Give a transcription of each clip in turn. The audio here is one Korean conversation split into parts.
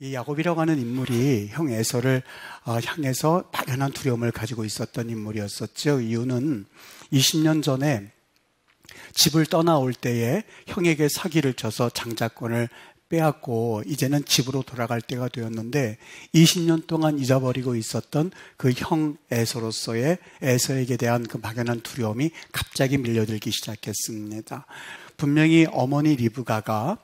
이 야곱이라고 하는 인물이 형 에서를 향해서 막연한 두려움을 가지고 있었던 인물이었었죠. 이유는 20년 전에 집을 떠나올 때에 형에게 사기를 쳐서 장자권을 빼앗고 이제는 집으로 돌아갈 때가 되었는데 20년 동안 잊어버리고 있었던 그 형 에서에게 대한 그 막연한 두려움이 갑자기 밀려들기 시작했습니다. 분명히 어머니 리브가가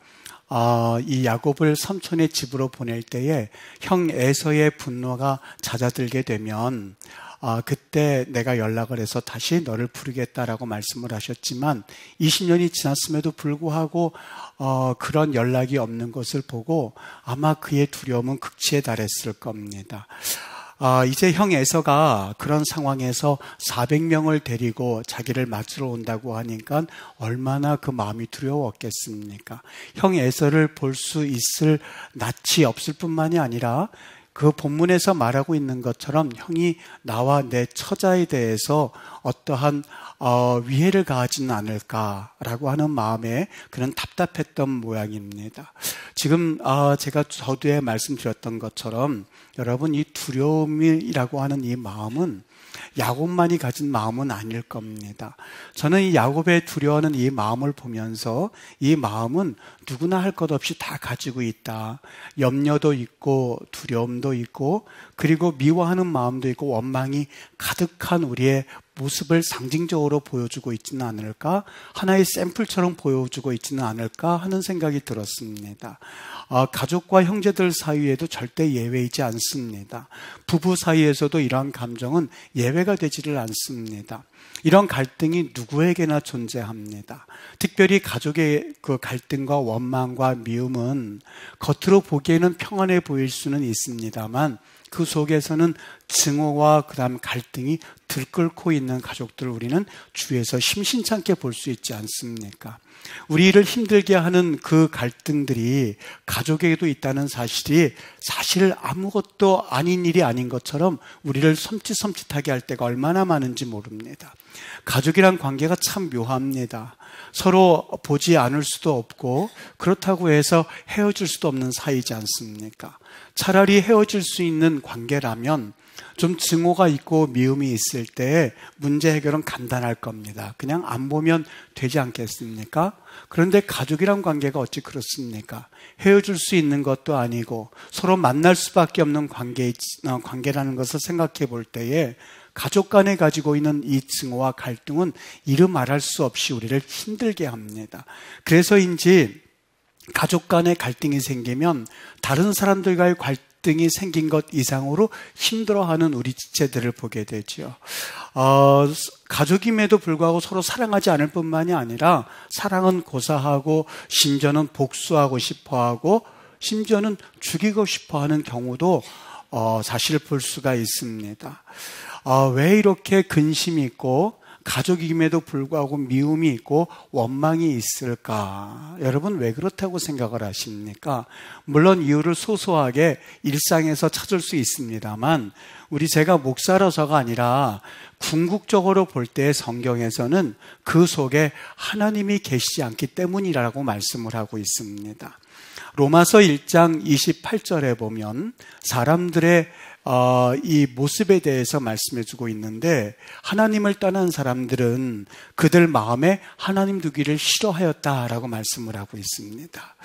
이 야곱을 삼촌의 집으로 보낼 때에 형 에서의 분노가 잦아들게 되면 그때 내가 연락을 해서 다시 너를 부르겠다라고 말씀을 하셨지만 20년이 지났음에도 불구하고 그런 연락이 없는 것을 보고 아마 그의 두려움은 극치에 달했을 겁니다. 이제 형 에서가 그런 상황에서 400명을 데리고 자기를 맞으러 온다고 하니까 얼마나 그 마음이 두려웠겠습니까? 형 에서를 볼 수 있을 낯이 없을 뿐만이 아니라 그 본문에서 말하고 있는 것처럼 형이 나와 내 처자에 대해서 어떠한 위해를 가하지는 않을까라고 하는 마음에 그런 답답했던 모양입니다. 지금 제가 저도에 말씀드렸던 것처럼 여러분 이 두려움이라고 하는 이 마음은 야곱만이 가진 마음은 아닐 겁니다. 저는 이 야곱의 두려워하는 이 마음을 보면서 이 마음은 누구나 할 것 없이 다 가지고 있다. 염려도 있고 두려움도 있고 그리고 미워하는 마음도 있고 원망이 가득한 우리의 모습을 상징적으로 보여주고 있지는 않을까? 하나의 샘플처럼 보여주고 있지는 않을까 하는 생각이 들었습니다. 가족과 형제들 사이에도 절대 예외이지 않습니다. 부부 사이에서도 이러한 감정은 예외가 되지를 않습니다. 이런 갈등이 누구에게나 존재합니다. 특별히 가족의 그 갈등과 원망과 미움은 겉으로 보기에는 평안해 보일 수는 있습니다만 그 속에서는 증오와 그다음 갈등이 들끓고 있는 가족들을 우리는 주위에서 심심찮게 볼 수 있지 않습니까? 우리를 힘들게 하는 그 갈등들이 가족에게도 있다는 사실이 사실 아무것도 아닌 일이 아닌 것처럼 우리를 섬찟섬찟하게 할 때가 얼마나 많은지 모릅니다. 가족이란 관계가 참 묘합니다. 서로 보지 않을 수도 없고 그렇다고 해서 헤어질 수도 없는 사이지 않습니까? 차라리 헤어질 수 있는 관계라면 좀 증오가 있고 미움이 있을 때 문제 해결은 간단할 겁니다. 그냥 안 보면 되지 않겠습니까? 그런데 가족이란 관계가 어찌 그렇습니까? 헤어질 수 있는 것도 아니고 서로 만날 수밖에 없는 관계라는 것을 생각해 볼 때에 가족 간에 가지고 있는 이 증오와 갈등은 이루 말할 수 없이 우리를 힘들게 합니다. 그래서인지 가족 간에 갈등이 생기면 다른 사람들과의 갈등이 생긴 것 이상으로 힘들어하는 우리 지체들을 보게 되죠. 가족임에도 불구하고 서로 사랑하지 않을 뿐만이 아니라 사랑은 고사하고 심지어는 복수하고 싶어하고 심지어는 죽이고 싶어하는 경우도 사실 볼 수가 있습니다. 왜 이렇게 근심이 있고 가족임에도 불구하고 미움이 있고 원망이 있을까? 여러분 왜 그렇다고 생각을 하십니까? 물론 이유를 소소하게 일상에서 찾을 수 있습니다만 제가 목사라서가 아니라 궁극적으로 볼 때 성경에서는 그 속에 하나님이 계시지 않기 때문이라고 말씀을 하고 있습니다. 로마서 1장 28절에 보면 사람들의 이 모습에 대해서 말씀해주고 있는데 하나님을 떠난 사람들은 그들 마음에 하나님 두기를 싫어하였다라고 말씀을 하고 있습니다.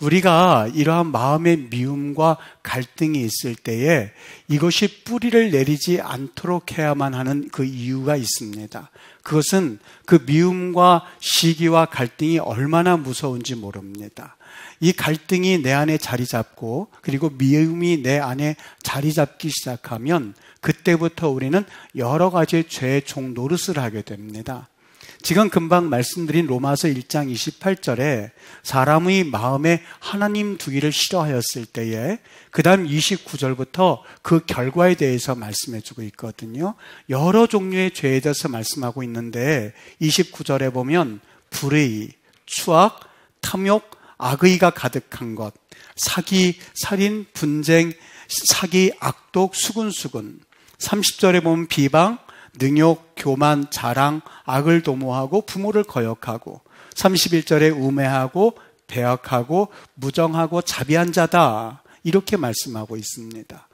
우리가 이러한 마음의 미움과 갈등이 있을 때에 이것이 뿌리를 내리지 않도록 해야만 하는 그 이유가 있습니다. 그것은 그 미움과 시기와 갈등이 얼마나 무서운지 모릅니다. 이 갈등이 내 안에 자리 잡고 그리고 미움이 내 안에 자리 잡기 시작하면 그때부터 우리는 여러 가지 죄의 종 노릇을 하게 됩니다. 지금 금방 말씀드린 로마서 1장 28절에 사람의 마음에 하나님 두기를 싫어하였을 때에 그 다음 29절부터 그 결과에 대해서 말씀해주고 있거든요. 여러 종류의 죄에 대해서 말씀하고 있는데 29절에 보면 불의, 추악, 탐욕, 악의가 가득한 것, 사기, 살인, 분쟁, 사기, 악독, 수군수군. 30절에 보면 비방, 능욕, 교만, 자랑, 악을 도모하고 부모를 거역하고 31절에 우매하고 배역하고 무정하고 자비한 자다. 이렇게 말씀하고 있습니다.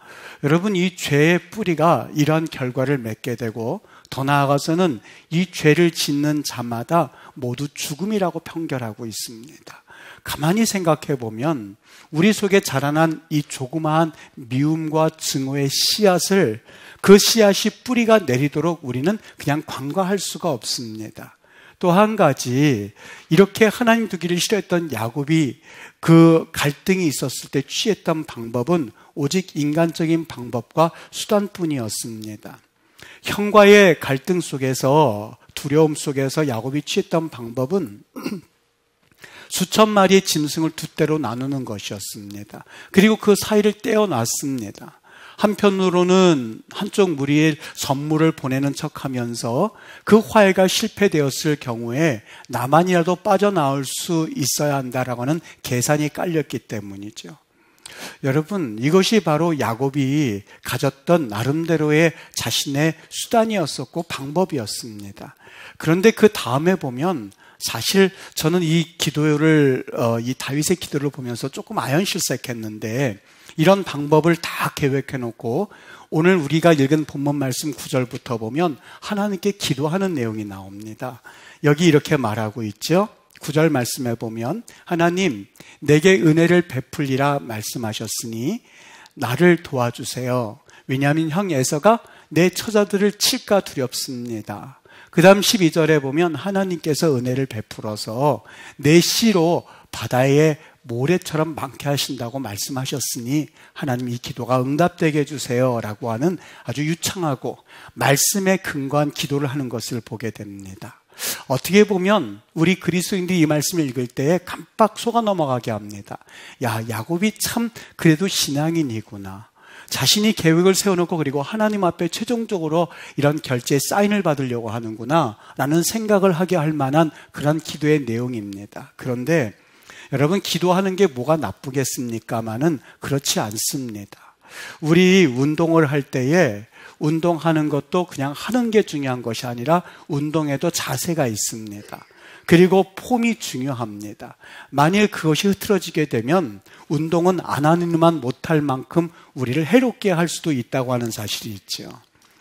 여러분, 이 죄의 뿌리가 이러한 결과를 맺게 되고 더 나아가서는 이 죄를 짓는 자마다 모두 죽음이라고 편결하고 있습니다. 가만히 생각해 보면 우리 속에 자라난 이 조그마한 미움과 증오의 씨앗을 그 씨앗이 뿌리가 내리도록 우리는 그냥 관과할 수가 없습니다. 또 한 가지, 이렇게 하나님 두기를 싫어했던 야곱이 그 갈등이 있었을 때 취했던 방법은 오직 인간적인 방법과 수단뿐이었습니다. 형과의 갈등 속에서, 두려움 속에서 야곱이 취했던 방법은 수천 마리의 짐승을 두 떼로 나누는 것이었습니다. 그리고 그 사이를 떼어놨습니다. 한편으로는 한쪽 무리에 선물을 보내는 척하면서 그 화해가 실패되었을 경우에 나만이라도 빠져나올 수 있어야 한다라고 하는 계산이 깔렸기 때문이죠. 여러분, 이것이 바로 야곱이 가졌던 나름대로의 자신의 수단이었었고 방법이었습니다. 그런데 그 다음에 보면 사실 저는 이 기도를, 이 다윗의 기도를 보면서 조금 아연실색했는데, 이런 방법을 다 계획해 놓고 오늘 우리가 읽은 본문 말씀 9절부터 보면 하나님께 기도하는 내용이 나옵니다. 여기 이렇게 말하고 있죠. 9절 말씀에 보면 하나님, 내게 은혜를 베풀리라 말씀하셨으니 나를 도와주세요. 왜냐하면 형 에서가 내 처자들을 칠까 두렵습니다. 그 다음 12절에 보면 하나님께서 은혜를 베풀어서 내 씨로 바다에 모래처럼 많게 하신다고 말씀하셨으니 하나님 이 기도가 응답되게 해주세요 라고 하는 아주 유창하고 말씀에 근거한 기도를 하는 것을 보게 됩니다. 어떻게 보면 우리 그리스도인들이 이 말씀을 읽을 때에 깜빡 속아 넘어가게 합니다. 야, 야곱이 참 그래도 신앙인이구나. 자신이 계획을 세워놓고 그리고 하나님 앞에 최종적으로 이런 결제의 사인을 받으려고 하는구나 라는 생각을 하게 할 만한 그런 기도의 내용입니다. 그런데 여러분, 기도하는 게 뭐가 나쁘겠습니까마는 그렇지 않습니다. 우리 운동을 할 때에 운동하는 것도 그냥 하는 게 중요한 것이 아니라 운동에도 자세가 있습니다. 그리고 폼이 중요합니다. 만일 그것이 흐트러지게 되면 운동은 안 하는만 못할 만큼 우리를 해롭게 할 수도 있다고 하는 사실이 있죠.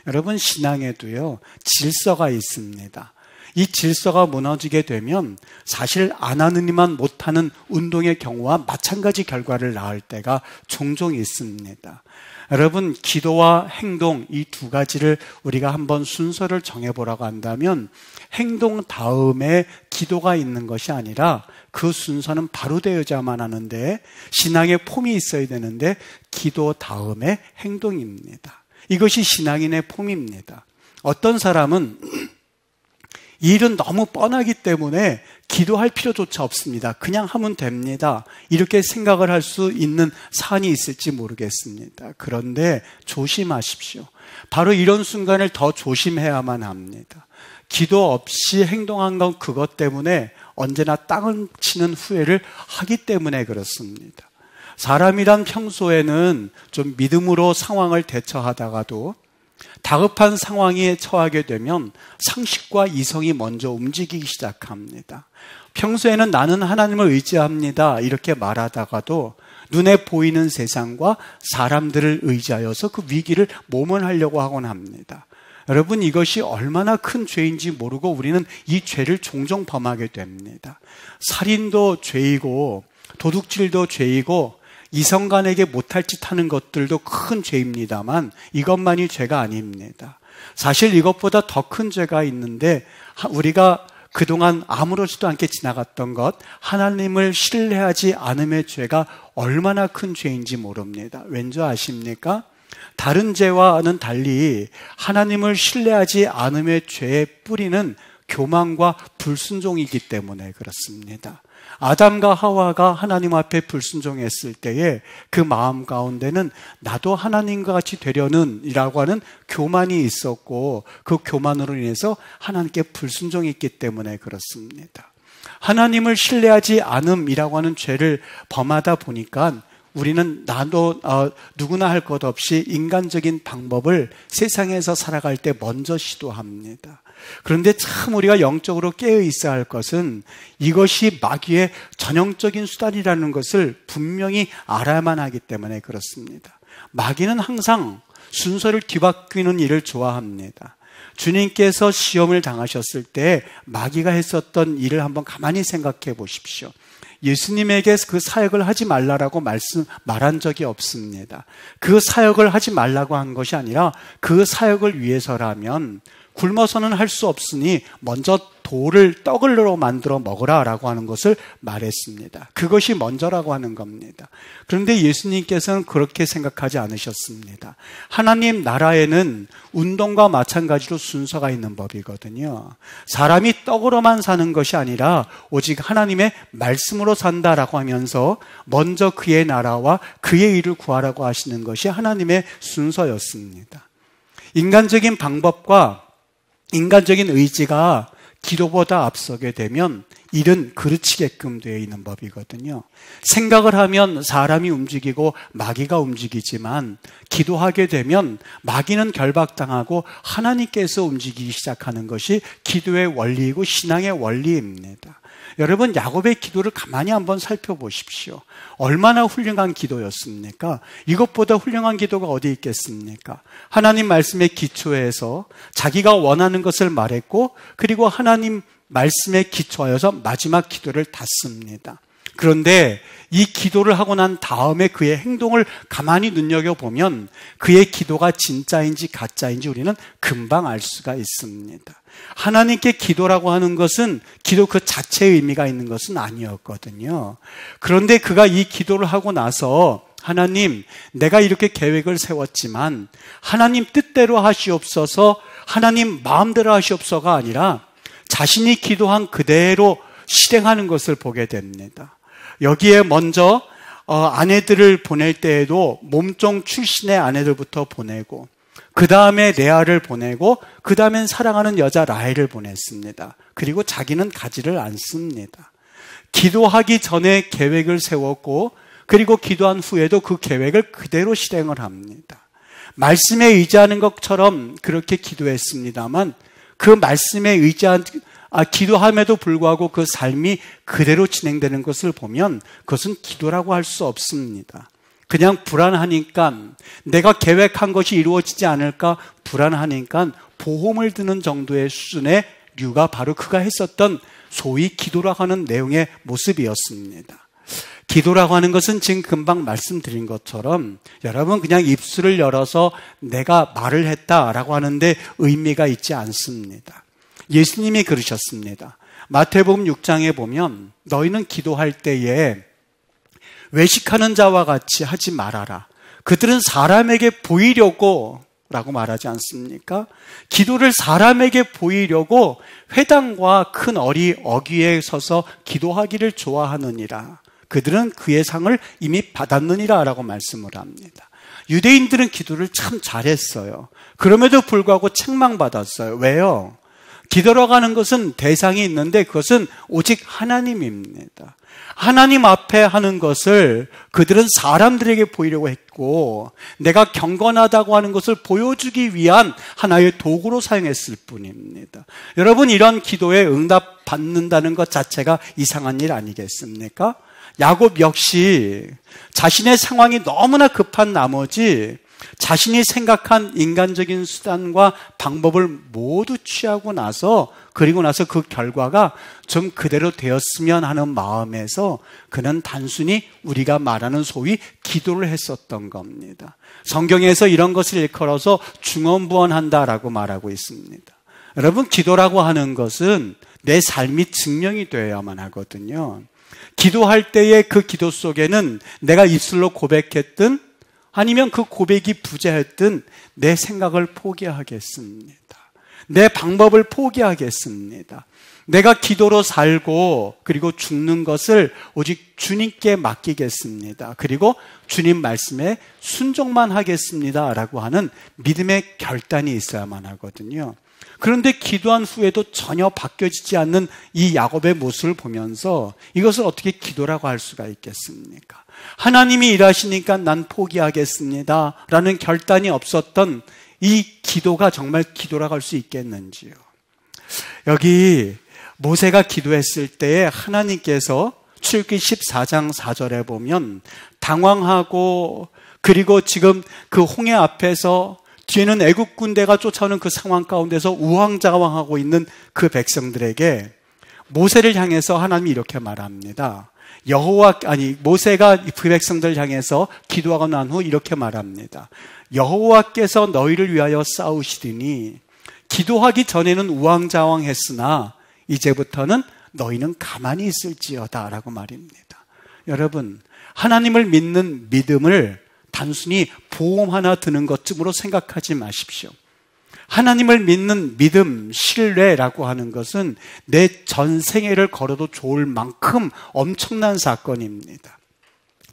여러분, 신앙에도요, 질서가 있습니다. 이 질서가 무너지게 되면 사실 안 하느니만 못하는 운동의 경우와 마찬가지 결과를 낳을 때가 종종 있습니다. 여러분, 기도와 행동 이 두 가지를 우리가 한번 순서를 정해보라고 한다면 행동 다음에 기도가 있는 것이 아니라 그 순서는 바로 되어야만 하는데 신앙의 폼이 있어야 되는데 기도 다음에 행동입니다. 이것이 신앙인의 폼입니다. 어떤 사람은 이 일은 너무 뻔하기 때문에 기도할 필요조차 없습니다. 그냥 하면 됩니다. 이렇게 생각을 할 수 있는 사안이 있을지 모르겠습니다. 그런데 조심하십시오. 바로 이런 순간을 더 조심해야만 합니다. 기도 없이 행동한 건 그것 때문에 언제나 땅을 치는 후회를 하기 때문에 그렇습니다. 사람이란 평소에는 좀 믿음으로 상황을 대처하다가도 다급한 상황에 처하게 되면 상식과 이성이 먼저 움직이기 시작합니다. 평소에는 나는 하나님을 의지합니다 이렇게 말하다가도 눈에 보이는 세상과 사람들을 의지하여서 그 위기를 모면하려고 하곤 합니다. 여러분, 이것이 얼마나 큰 죄인지 모르고 우리는 이 죄를 종종 범하게 됩니다. 살인도 죄이고 도둑질도 죄이고 이성간에게 못할 짓 하는 것들도 큰 죄입니다만 이것만이 죄가 아닙니다. 사실 이것보다 더 큰 죄가 있는데 우리가 그동안 아무렇지도 않게 지나갔던 것, 하나님을 신뢰하지 않음의 죄가 얼마나 큰 죄인지 모릅니다. 왠지 아십니까? 다른 죄와는 달리 하나님을 신뢰하지 않음의 죄의 뿌리는 교만과 불순종이기 때문에 그렇습니다. 아담과 하와가 하나님 앞에 불순종했을 때에 그 마음 가운데는 나도 하나님과 같이 되려는 이라고 하는 교만이 있었고 그 교만으로 인해서 하나님께 불순종했기 때문에 그렇습니다. 하나님을 신뢰하지 않음이라고 하는 죄를 범하다 보니까 우리는 누구나 할 것 없이 인간적인 방법을 세상에서 살아갈 때 먼저 시도합니다. 그런데 참 우리가 영적으로 깨어 있어야 할 것은 이것이 마귀의 전형적인 수단이라는 것을 분명히 알아야만 하기 때문에 그렇습니다. 마귀는 항상 순서를 뒤바뀌는 일을 좋아합니다. 주님께서 시험을 당하셨을 때 마귀가 했었던 일을 한번 가만히 생각해 보십시오. 예수님에게 그 사역을 하지 말라라고 말한 적이 없습니다. 그 사역을 하지 말라고 한 것이 아니라 그 사역을 위해서라면 굶어서는 할 수 없으니 먼저 떡을 만들어 먹으라라고 하는 것을 말했습니다. 그것이 먼저라고 하는 겁니다. 그런데 예수님께서는 그렇게 생각하지 않으셨습니다. 하나님 나라에는 운동과 마찬가지로 순서가 있는 법이거든요. 사람이 떡으로만 사는 것이 아니라 오직 하나님의 말씀으로 산다라고 하면서 먼저 그의 나라와 그의 일을 구하라고 하시는 것이 하나님의 순서였습니다. 인간적인 방법과 인간적인 의지가 기도보다 앞서게 되면 일은 그르치게끔 되어 있는 법이거든요. 생각을 하면 사람이 움직이고 마귀가 움직이지만 기도하게 되면 마귀는 결박당하고 하나님께서 움직이기 시작하는 것이 기도의 원리이고 신앙의 원리입니다. 여러분, 야곱의 기도를 가만히 한번 살펴보십시오. 얼마나 훌륭한 기도였습니까? 이것보다 훌륭한 기도가 어디 있겠습니까? 하나님 말씀에 기초해서 자기가 원하는 것을 말했고, 그리고 하나님 말씀에 기초하여서 마지막 기도를 닫습니다. 그런데 이 기도를 하고 난 다음에 그의 행동을 가만히 눈여겨보면 그의 기도가 진짜인지 가짜인지 우리는 금방 알 수가 있습니다. 하나님께 기도라고 하는 것은 기도 그 자체의 의미가 있는 것은 아니었거든요. 그런데 그가 이 기도를 하고 나서 하나님, 내가 이렇게 계획을 세웠지만 하나님 뜻대로 하시옵소서, 하나님 마음대로 하시옵소서가 아니라 자신이 기도한 그대로 실행하는 것을 보게 됩니다. 여기에 먼저 아내들을 보낼 때에도 몸종 출신의 아내들부터 보내고, 그 다음에 레아를 보내고, 그 다음엔 사랑하는 여자 라헬을 보냈습니다. 그리고 자기는 가지를 않습니다. 기도하기 전에 계획을 세웠고, 그리고 기도한 후에도 그 계획을 그대로 실행을 합니다. 말씀에 의지하는 것처럼 그렇게 기도했습니다만 그 말씀에 기도함에도 불구하고 그 삶이 그대로 진행되는 것을 보면 그것은 기도라고 할 수 없습니다. 그냥 불안하니까, 내가 계획한 것이 이루어지지 않을까 불안하니까 보험을 드는 정도의 수준의 류가 바로 그가 했었던 소위 기도라고 하는 내용의 모습이었습니다. 기도라고 하는 것은 지금 금방 말씀드린 것처럼 여러분 그냥 입술을 열어서 내가 말을 했다라고 하는데 의미가 있지 않습니다. 예수님이 그러셨습니다. 마태복음 6장에 보면 너희는 기도할 때에 외식하는 자와 같이 하지 말아라. 그들은 사람에게 보이려고 라고 말하지 않습니까? 기도를 사람에게 보이려고 회당과 큰 어귀에 서서 기도하기를 좋아하느니라. 그들은 그의 상을 이미 받았느니라 라고 말씀을 합니다. 유대인들은 기도를 참 잘했어요. 그럼에도 불구하고 책망받았어요. 왜요? 기도라고 하는 것은 대상이 있는데 그것은 오직 하나님입니다. 하나님 앞에 하는 것을 그들은 사람들에게 보이려고 했고, 내가 경건하다고 하는 것을 보여주기 위한 하나의 도구로 사용했을 뿐입니다. 여러분, 이런 기도에 응답 받는다는 것 자체가 이상한 일 아니겠습니까? 야곱 역시 자신의 상황이 너무나 급한 나머지 자신이 생각한 인간적인 수단과 방법을 모두 취하고 나서, 그리고 나서 그 결과가 좀 그대로 되었으면 하는 마음에서 그는 단순히 우리가 말하는 소위 기도를 했었던 겁니다. 성경에서 이런 것을 일컬어서 중언부언한다라고 말하고 있습니다. 여러분, 기도라고 하는 것은 내 삶이 증명이 되어야만 하거든요. 기도할 때의 그 기도 속에는 내가 입술로 고백했든 아니면 그 고백이 부재했든 내 생각을 포기하겠습니다. 내 방법을 포기하겠습니다. 내가 기도로 살고 그리고 죽는 것을 오직 주님께 맡기겠습니다. 그리고 주님 말씀에 순종만 하겠습니다 라고 하는 믿음의 결단이 있어야만 하거든요. 그런데 기도한 후에도 전혀 바뀌어지지 않는 이 야곱의 모습을 보면서 이것을 어떻게 기도라고 할 수가 있겠습니까? 하나님이 일하시니까 난 포기하겠습니다 라는 결단이 없었던 이 기도가 정말 기도라고 할 수 있겠는지요? 여기 모세가 기도했을 때에 하나님께서 출애굽기 14장 4절에 보면 당황하고, 그리고 지금 그 홍해 앞에서 뒤에는 애국 군대가 쫓아오는 그 상황 가운데서 우왕좌왕하고 있는 그 백성들에게 모세를 향해서 하나님이 이렇게 말합니다. 모세가 그 백성들을 향해서 기도하고 난 후 이렇게 말합니다. 여호와께서 너희를 위하여 싸우시더니 기도하기 전에는 우왕좌왕했으나 이제부터는 너희는 가만히 있을지어다 라고 말입니다. 여러분, 하나님을 믿는 믿음을 단순히 보험 하나 드는 것쯤으로 생각하지 마십시오. 하나님을 믿는 믿음, 신뢰라고 하는 것은 내 전생애를 걸어도 좋을 만큼 엄청난 사건입니다.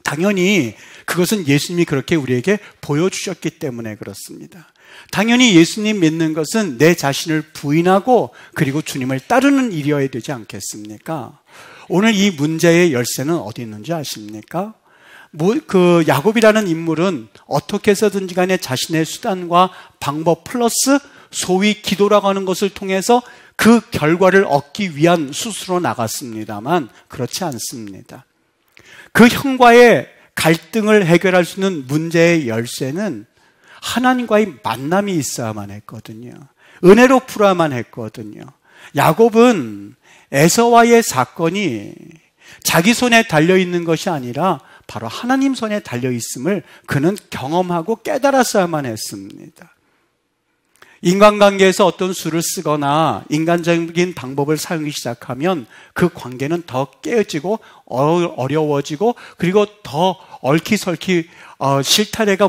당연히 그것은 예수님이 그렇게 우리에게 보여주셨기 때문에 그렇습니다. 당연히 예수님 믿는 것은 내 자신을 부인하고 그리고 주님을 따르는 일이어야 되지 않겠습니까? 오늘 이 문제의 열쇠는 어디 있는지 아십니까? 그 야곱이라는 인물은 어떻게 해서든지 간에 자신의 수단과 방법 플러스 소위 기도라고 하는 것을 통해서 그 결과를 얻기 위한 수수로 나갔습니다만 그렇지 않습니다. 그 형과의 갈등을 해결할 수 있는 문제의 열쇠는 하나님과의 만남이 있어야만 했거든요. 은혜로 풀어야만 했거든요. 야곱은 에서와의 사건이 자기 손에 달려있는 것이 아니라 바로 하나님 손에 달려있음을 그는 경험하고 깨달았어야만 했습니다. 인간관계에서 어떤 수를 쓰거나 인간적인 방법을 사용하기 시작하면 그 관계는 더 깨어지고 어려워지고 그리고 더 얽히설키 실타래가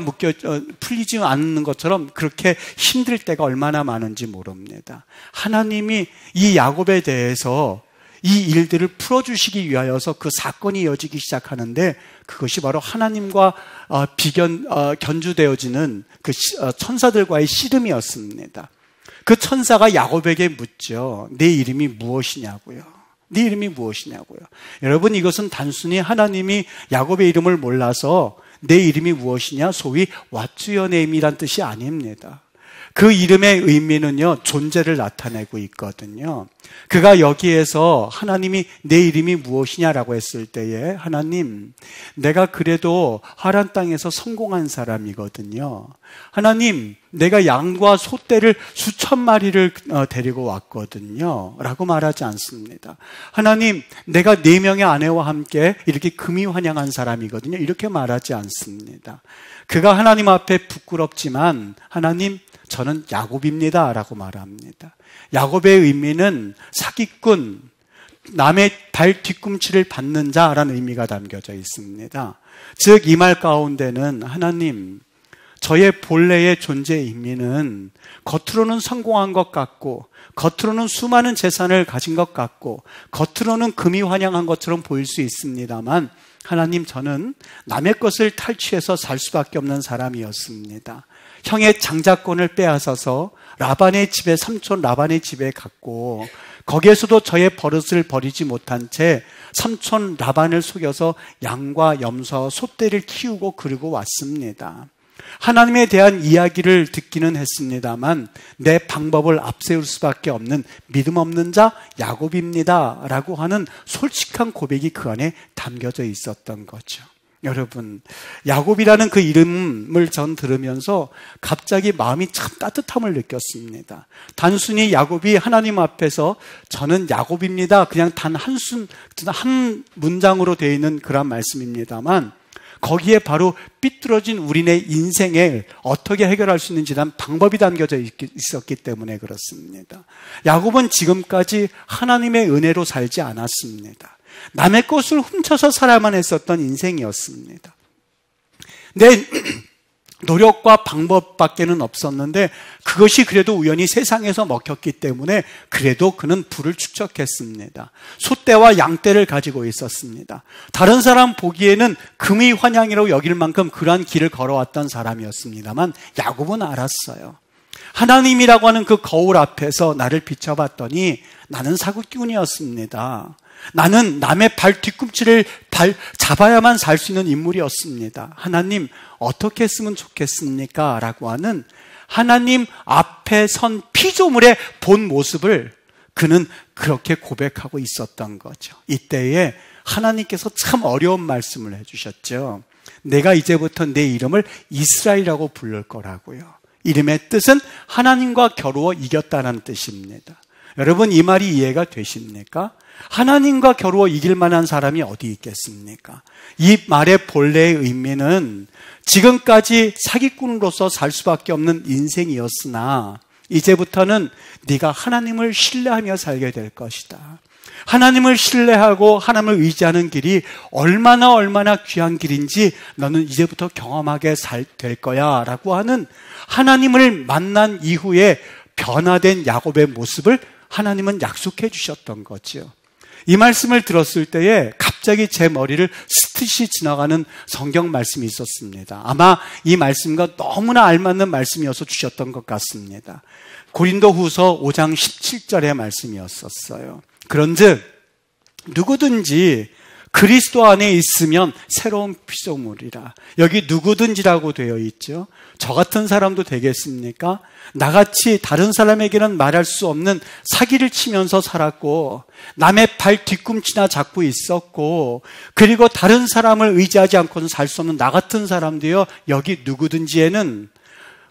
풀리지 않는 것처럼 그렇게 힘들 때가 얼마나 많은지 모릅니다. 하나님이 이 야곱에 대해서 이 일들을 풀어주시기 위하여서 그 사건이 이어지기 시작하는데 그것이 바로 하나님과 견주되어지는 그 천사들과의 씨름이었습니다. 그 천사가 야곱에게 묻죠. 내 이름이 무엇이냐고요. 네 이름이 무엇이냐고요. 여러분, 이것은 단순히 하나님이 야곱의 이름을 몰라서 내 이름이 무엇이냐, 소위 What's your name이란 뜻이 아닙니다. 그 이름의 의미는요, 존재를 나타내고 있거든요. 그가 여기에서 하나님이 내 이름이 무엇이냐라고 했을 때에 하나님, 내가 그래도 하란 땅에서 성공한 사람이거든요. 하나님, 내가 양과 소떼를 수천 마리를 데리고 왔거든요 라고 말하지 않습니다. 하나님, 내가 4명의 아내와 함께 이렇게 금이 환영한 사람이거든요 이렇게 말하지 않습니다. 그가 하나님 앞에 부끄럽지만 하나님, 저는 야곱입니다 라고 말합니다. 야곱의 의미는 사기꾼, 남의 발 뒤꿈치를 받는 자라는 의미가 담겨져 있습니다. 즉 이 말 가운데는 하나님, 저의 본래의 존재의 의미는 겉으로는 성공한 것 같고 겉으로는 수많은 재산을 가진 것 같고 겉으로는 금이 환영한 것처럼 보일 수 있습니다만 하나님, 저는 남의 것을 탈취해서 살 수밖에 없는 사람이었습니다. 형의 장자권을 빼앗아서 삼촌 라반의 집에 갔고 거기에서도 저의 버릇을 버리지 못한 채 삼촌 라반을 속여서 양과 염소와 소떼를 키우고 그리고 왔습니다. 하나님에 대한 이야기를 듣기는 했습니다만 내 방법을 앞세울 수밖에 없는 믿음 없는 자 야곱입니다 라고 하는 솔직한 고백이 그 안에 담겨져 있었던 거죠. 여러분, 야곱이라는 그 이름을 전 들으면서 갑자기 마음이 참 따뜻함을 느꼈습니다. 단순히 야곱이 하나님 앞에서 저는 야곱입니다 그냥 단 한 문장으로 되어 있는 그런 말씀입니다만 거기에 바로 삐뚤어진 우리네 인생을 어떻게 해결할 수 있는지 난 방법이 담겨져 있었기 때문에 그렇습니다. 야곱은 지금까지 하나님의 은혜로 살지 않았습니다. 남의 것을 훔쳐서 살아야만 했었던 인생이었습니다. 내 노력과 방법밖에는 없었는데 그것이 그래도 우연히 세상에서 먹혔기 때문에 그래도 그는 부를 축적했습니다. 소떼와 양떼를 가지고 있었습니다. 다른 사람 보기에는 금이 환향이라고 여길 만큼 그러한 길을 걸어왔던 사람이었습니다만 야곱은 알았어요. 하나님이라고 하는 그 거울 앞에서 나를 비춰봤더니 나는 사기꾼이었습니다. 나는 남의 발 뒤꿈치를 잡아야만 살 수 있는 인물이었습니다. 하나님 어떻게 했으면 좋겠습니까? 라고 하는 하나님 앞에 선 피조물의 본 모습을 그는 그렇게 고백하고 있었던 거죠. 이때에 하나님께서 참 어려운 말씀을 해주셨죠. 내가 이제부터 내 이름을 이스라엘이라고 부를 거라고요. 이름의 뜻은 하나님과 겨루어 이겼다는 뜻입니다. 여러분, 이 말이 이해가 되십니까? 하나님과 겨루어 이길 만한 사람이 어디 있겠습니까? 이 말의 본래의 의미는 지금까지 사기꾼으로서 살 수밖에 없는 인생이었으나 이제부터는 네가 하나님을 신뢰하며 살게 될 것이다. 하나님을 신뢰하고 하나님을 의지하는 길이 얼마나 귀한 길인지 너는 이제부터 경험하게 될 거야 라고 하는 하나님을 만난 이후에 변화된 야곱의 모습을 하나님은 약속해 주셨던 거죠. 이 말씀을 들었을 때에 갑자기 제 머리를 스치듯이 지나가는 성경 말씀이 있었습니다. 아마 이 말씀과 너무나 알맞는 말씀이어서 주셨던 것 같습니다. 고린도후서 5장 17절의 말씀이었었어요. 그런즉 누구든지 그리스도 안에 있으면 새로운 피조물이라. 여기 누구든지라고 되어 있죠. 저 같은 사람도 되겠습니까? 나같이 다른 사람에게는 말할 수 없는 사기를 치면서 살았고 남의 발 뒤꿈치나 잡고 있었고 그리고 다른 사람을 의지하지 않고는 살 수 없는 나 같은 사람도요. 여기 누구든지에는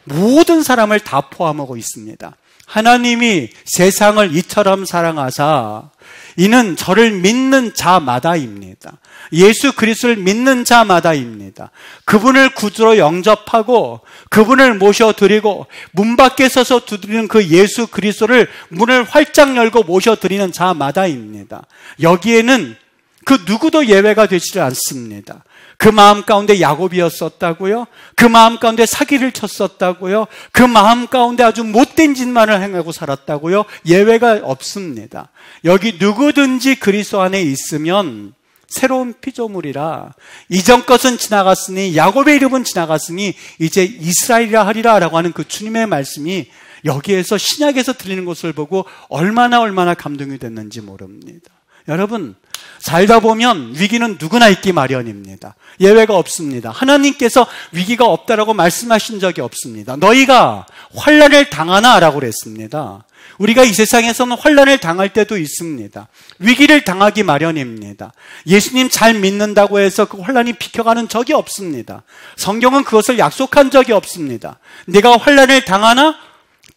모든 사람을 다 포함하고 있습니다. 하나님이 세상을 이처럼 사랑하사 이는 저를 믿는 자마다입니다. 예수 그리스도를 믿는 자마다입니다. 그분을 구주로 영접하고 그분을 모셔드리고 문 밖에 서서 두드리는 그 예수 그리스도를 문을 활짝 열고 모셔드리는 자마다입니다. 여기에는 그 누구도 예외가 되지 않습니다. 그 마음 가운데 야곱이었었다고요? 그 마음 가운데 사기를 쳤었다고요? 그 마음 가운데 아주 못된 짓만을 행하고 살았다고요? 예외가 없습니다. 여기 누구든지 그리스도 안에 있으면 새로운 피조물이라. 이전 것은 지나갔으니 야곱의 이름은 지나갔으니 이제 이스라엘이라 하리라 라고 하는 그 주님의 말씀이 여기에서 신약에서 들리는 것을 보고 얼마나 감동이 됐는지 모릅니다. 여러분, 살다 보면 위기는 누구나 있기 마련입니다. 예외가 없습니다. 하나님께서 위기가 없다라고 말씀하신 적이 없습니다. 너희가 환난을 당하나 라고 그랬습니다. 우리가 이 세상에서는 환난을 당할 때도 있습니다. 위기를 당하기 마련입니다. 예수님 잘 믿는다고 해서 그 환난이 비켜가는 적이 없습니다. 성경은 그것을 약속한 적이 없습니다. 네가 환난을 당하나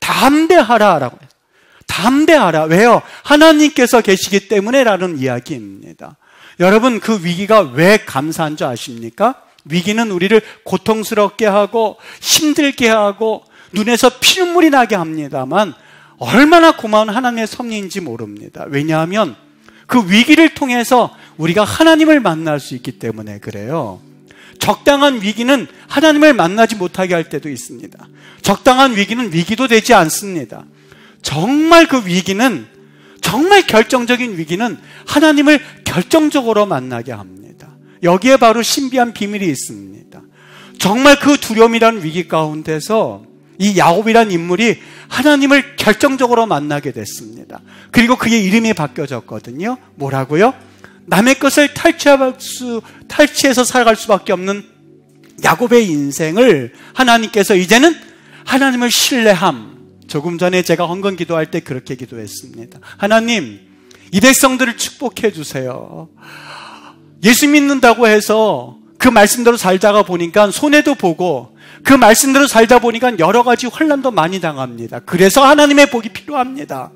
담대하라 라고 했습니다. 담대하라. 왜요? 하나님께서 계시기 때문에 라는 이야기입니다. 여러분, 그 위기가 왜 감사한 줄 아십니까? 위기는 우리를 고통스럽게 하고 힘들게 하고 눈에서 피눈물이 나게 합니다만 얼마나 고마운 하나님의 섭리인지 모릅니다. 왜냐하면 그 위기를 통해서 우리가 하나님을 만날 수 있기 때문에 그래요. 적당한 위기는 하나님을 만나지 못하게 할 때도 있습니다. 적당한 위기는 위기도 되지 않습니다. 정말 그 위기는, 정말 결정적인 위기는 하나님을 결정적으로 만나게 합니다. 여기에 바로 신비한 비밀이 있습니다. 정말 그 두려움이라는 위기 가운데서 이 야곱이라는 인물이 하나님을 결정적으로 만나게 됐습니다. 그리고 그의 이름이 바뀌어졌거든요. 뭐라고요? 남의 것을 탈취해서 살아갈 수밖에 없는 야곱의 인생을 하나님께서 이제는 하나님을 신뢰함. 조금 전에 제가 헌금 기도할 때 그렇게 기도했습니다. 하나님, 이 백성들을 축복해 주세요. 예수 믿는다고 해서 그 말씀대로 살다가 보니까 손해도 보고 그 말씀대로 살다 보니까 여러 가지 환난도 많이 당합니다. 그래서 하나님의 복이 필요합니다.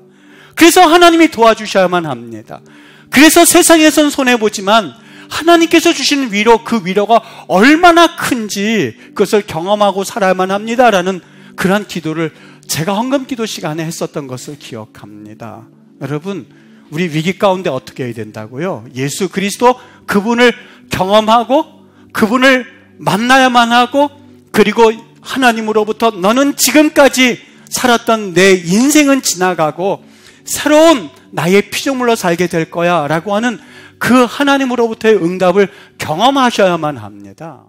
그래서 하나님이 도와주셔야만 합니다. 그래서 세상에선 손해보지만 하나님께서 주시는 위로, 그 위로가 얼마나 큰지 그것을 경험하고 살아야만 합니다라는 그러한 기도를 제가 헌금 기도 시간에 했었던 것을 기억합니다. 여러분, 우리 위기 가운데 어떻게 해야 된다고요? 예수 그리스도 그분을 경험하고 그분을 만나야만 하고 그리고 하나님으로부터 너는 지금까지 살았던 내 인생은 지나가고 새로운 나의 피조물로 살게 될 거야 라고 하는 그 하나님으로부터의 응답을 경험하셔야만 합니다.